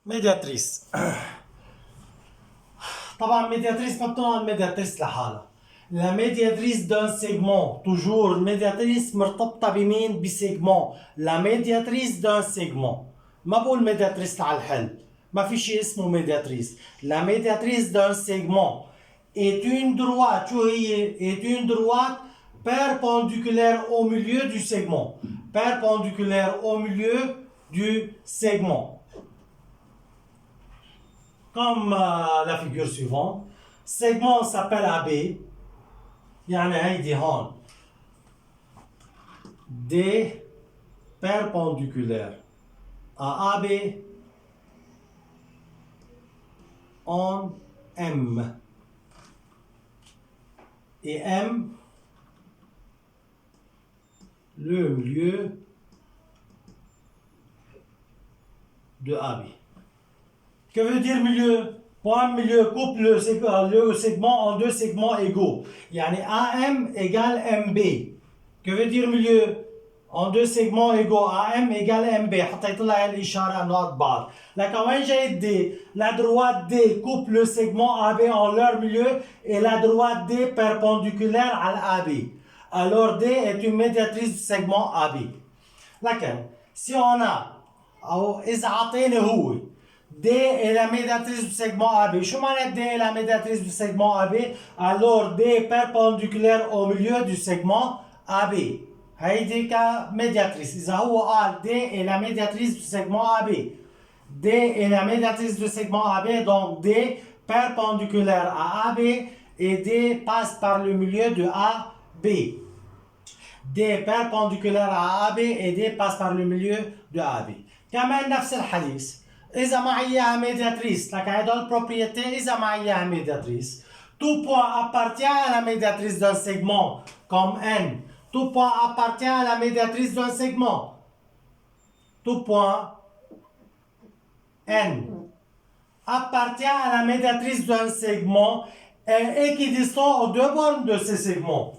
ميدياتريس. طبعا médiatrice ما بتنقل médiatrice لحالها. La médiatrice d'un segment, toujours médiatrice مرتبطة بمين؟ بسيجمون. La médiatrice d'un segment. ما بقول médiatrice على الحل. ما في شيء اسمه médiatrice. La médiatrice d'un segment est une droite. شو هي؟ Est une droite perpendiculaire au milieu du segment. Perpendiculaire au milieu du segment. Comme la figure suivante. Segment s'appelle AB. يعني هيدي هون D perpendiculaire à AB en M et M le milieu de AB. Que veut dire milieu? Point milieu coupe le segment en deux segments égaux. يعني AM égale MB. Que veut dire milieu? En deux segments égaux. AM égale MB. حطيت لها الإشارة نقط بعض. لكن وين جاي D? La droite D coupe le segment AB en leur milieu et la droite D perpendiculaire à AB. Alors D est une médiatrice du segment AB. لكن si on a أو إذا عطيني هو D est la médiatrice du segment AB. شو معنى D est la médiatrice du segment AB? Alors D est perpendiculaire au milieu du segment AB. هيدي كميدياتريس. إذا هو قال D est la médiatrice du segment AB. D est la médiatrice du segment AB. Donc D perpendiculaire à AB et D passe par le milieu de AB. D perpendiculaire à AB et D passe par le milieu de AB. كمان نفس الحديث. إذا معي إياها médiatrice, لك هدول propriété إذا معي إياها médiatrice. Tout point appartient à la médiatrice d'un segment, comme N. Tout point appartient à la médiatrice d'un segment. Tout point N appartient à la médiatrice d'un segment et équidistant aux deux bornes de ces segments.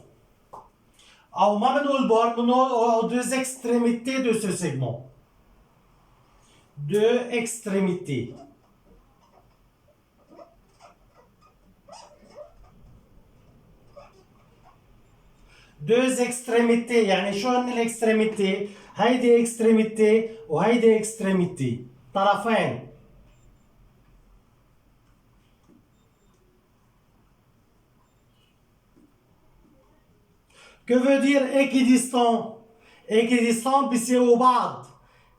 أو ما بنقول bornes, بنقول aux deux extrémités de ce segment. Deux extrémités. Deux extrémités. يعني شو هن الاكستريميتي؟ هيدي اكستريميتي وهيدي اكستريميتي. طرفين. Que veut dire équidistant? Équidistant بيساووا بعض.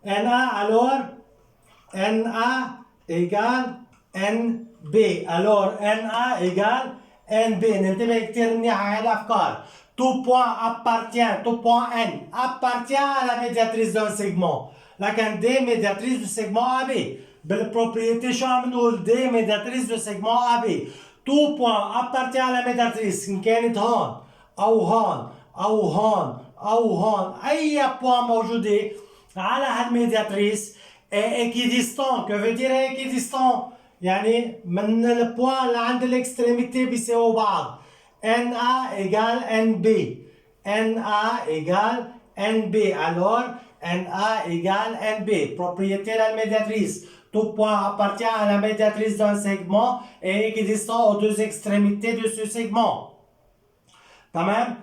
NA alors NA égale NB. Alors NA égale NB. ننتبه كتير منيح على الأفكار. Tout point appartient, tout point N appartient à la médiatrice d'un segment. لكن D médiatrice du segment AB. بالpropriété شو عم نقول D médiatrice du segment AB. Tout point appartient à la médiatrice إن كانت هون أو هون أو هون أو هون. أي point موجودة على هالميدياتريس équidistant. Que veut dire équidistant? يعني من البوان اللي عند الاكستريميتي بيساووا بعض. NA égale NB. NA égale NB. Alors NA égale NB. Propriété de la médiatrice. Tout point appartient à la médiatrice d'un segment et équidistant aux deux extrémités de ce segment. تمام؟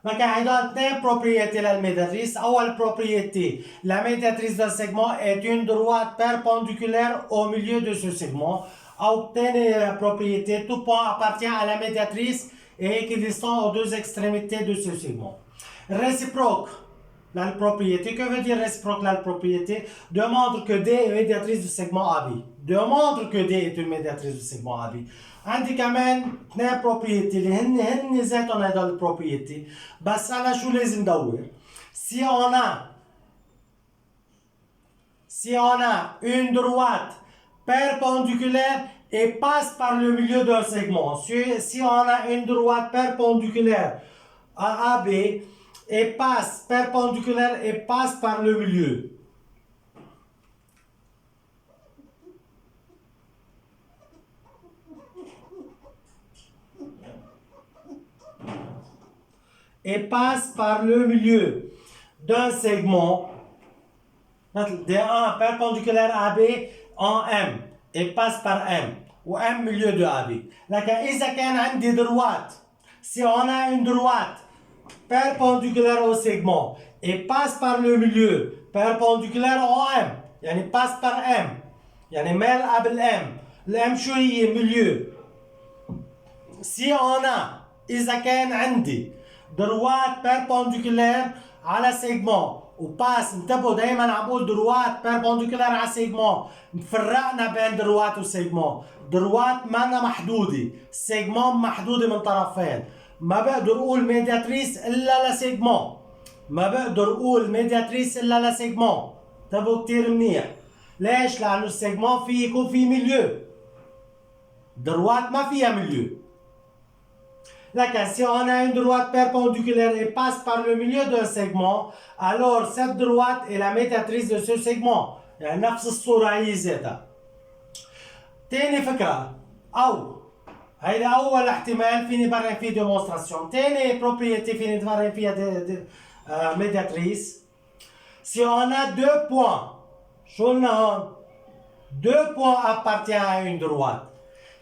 Donc, il y a deux propriétés de la médiatrice. La propriété, la médiatrice d'un segment est une droite perpendiculaire au milieu de ce segment. Obtenez la propriété, tout point appartient à la médiatrice et équidistant aux deux extrémités de ce segment. Réciproque, la propriété. Que veut dire réciproque, la propriété? Demande que D est médiatrice du segment AB. Demande que D est une médiatrice du segment AB. عندي كمان اثنين بروبريتي اللي هن ذاتهم هدول البروبريتي. بس انا شو لازم ندور؟ si on a une droite perpendiculaire et passe par le milieu d'un segment. Si on a une droite perpendiculaire à AB et passe perpendiculaire et passe par le milieu. Et passe par le milieu d'un segment D1 perpendiculaire à B en M et passe par M ou M milieu de AB. لكن إذا كان عندي droite, si on a une droite perpendiculaire au segment et passe par le milieu perpendiculaire en M, يعني passe par M, يعني مال قبل M. الM شو هي؟ milieu. si on a إذا كان عندي droite perpendiculaire على segment وباس، انتبهوا دايما عم بقول دروات بيربونديكولار على سيجمون، فرقنا بين دروات وسيجمون. دروات مانا محدوده، سيجمون محدوده من طرفين. ما بقدر اقول ميدياتريس الا لسيجمون، ما بقدر اقول ميدياتريس الا لسيجمون. انتبهوا كتير منيح. ليش؟ لانه السيجمون في يكون في ميليو، دروات ما فيها ميليو. Laquelle, si on a une droite perpendiculaire et passe par le milieu d'un segment, alors cette droite est la médiatrice de ce segment. يعني نفس الصورة هي ذاتها. تاني فكرة أو هيدا أول احتمال فيني برهن فيه démonstration. تاني propriété فيني برهن فيها médiatrice. Si on a deux points, شو قلنا هون؟ deux points appartiennent à une droite.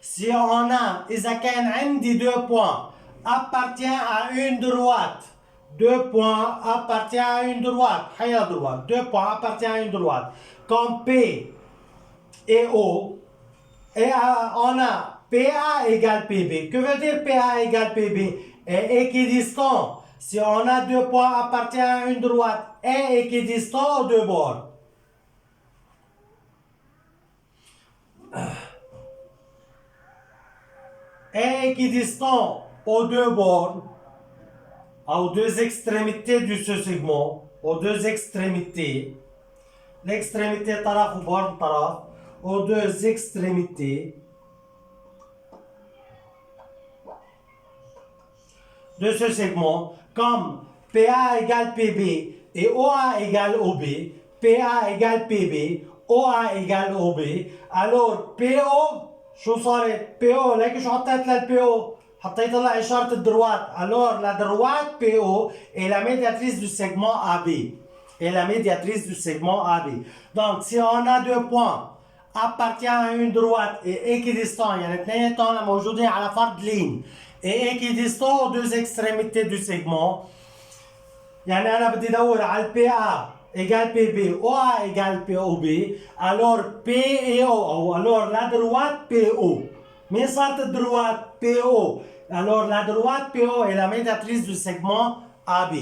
Si on a إذا كان عندي deux points appartient à une droite. Deux points appartient à une droite. Hayya droite. Deux points appartient à une droite. Comme P et O. Et on a PA égale PB. Que veut dire PA égale PB? Est équidistant. Si on a deux points appartient à une droite, est équidistant aux deux bords. Est équidistant aux deux bords, aux deux extrémités de ce segment, aux deux extrémités, l'extrémité taraf ou bord taraf, aux deux extrémités de ce segment, comme PA égale PB et OA égale OB, PA égale PB, OA égale OB, alors PO شو صارت؟ PO ليك شو حطيت للPO؟ حطيت لها إشارة الدروات. Alors la droite PO est la médiatrice du segment AB. Et la médiatrice du segment AB. Donc si on a deux points appartient à une droite et équidistant، يعني اثنيناتهم موجودين على فرد لين et équidistant aux deux extrémités du segment، يعني أنا بدي أدور على PA égale PB, OA égale POB, alors P et O, alors la droite PO. Mais cette droite PO, alors la droite PO est la médiatrice du segment AB.